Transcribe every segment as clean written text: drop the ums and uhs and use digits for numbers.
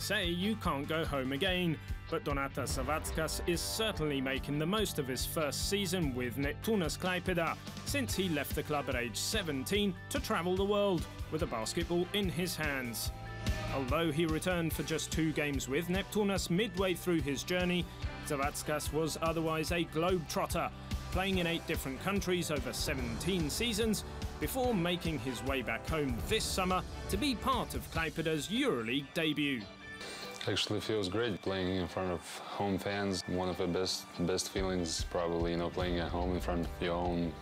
say you can't go home again, but Donatas Zavackas is certainly making the most of his first season with Neptunas Klaipeda, since he left the club at age 17 to travel the world with a basketball in his hands. Although he returned for just 2 games with Neptunas midway through his journey, Zavackas was otherwise a globetrotter, playing in 8 different countries over 17 seasons, before making his way back home this summer to be part of Klaipeda's EuroLeague debut. Actually feels great playing in front of home fans. One of the best feelings probably, playing at home in front of your own,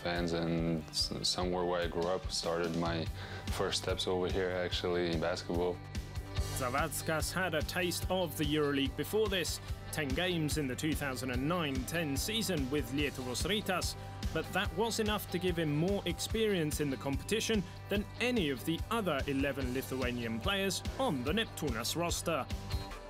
fans, and somewhere where I grew up. Started my first steps over here actually in basketball. Zavackas had a taste of the EuroLeague before this, 10 games in the 2009-10 season with Lietuvos Rytas, but that was enough to give him more experience in the competition than any of the other 11 Lithuanian players on the Neptunas roster.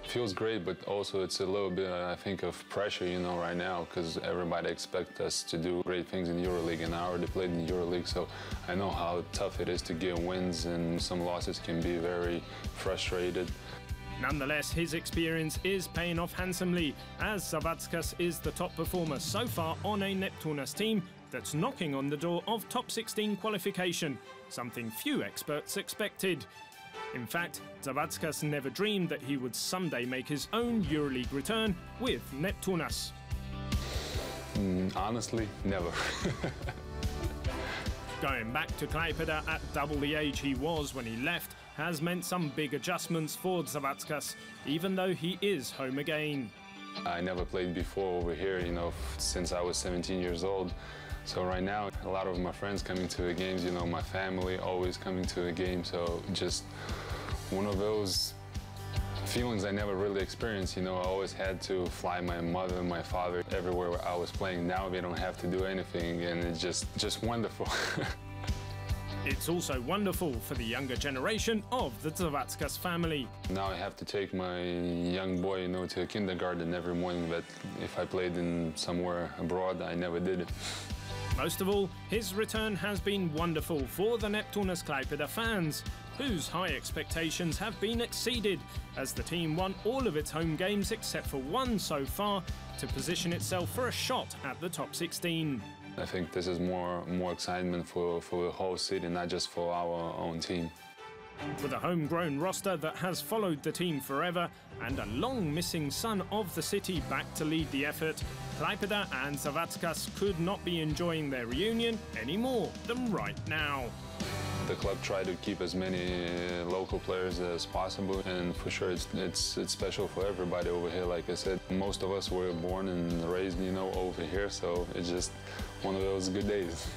Feels great, but also it's a little bit, I think, of pressure, right now, because everybody expects us to do great things in EuroLeague, and I already played in EuroLeague, so I know how tough it is to get wins, and some losses can be very frustrated. Nonetheless, his experience is paying off handsomely, as Zavackas is the top performer so far on a Neptunas team that's knocking on the door of top 16 qualification, something few experts expected. In fact, Zavackas never dreamed that he would someday make his own EuroLeague return with Neptunas. Honestly, never. Going back to Klaipeda at double the age he was when he left has meant some big adjustments for Zavackas, even though he is home again. I never played before over here, since I was 17 years old. So right now, a lot of my friends coming to the games, my family always coming to the game. So just one of those feelings I never really experienced. I always had to fly my mother and my father everywhere where I was playing. Now they don't have to do anything, and it's just wonderful. It's also wonderful for the younger generation of the Zavackas family. Now I have to take my young boy, to kindergarten every morning, but if I played in somewhere abroad, I never did it. Most of all, his return has been wonderful for the Neptunas Klaipeda fans, whose high expectations have been exceeded, as the team won all of its home games except for one so far, to position itself for a shot at the top 16. I think this is more excitement for the whole city, not just for our own team. With a homegrown roster that has followed the team forever and a long missing son of the city back to lead the effort, Klaipeda and Zavackas could not be enjoying their reunion any more than right now. The club tried to keep as many local players as possible, and for sure it's special for everybody over here. Like I said, most of us were born and raised, over here, so it's just one of those good days.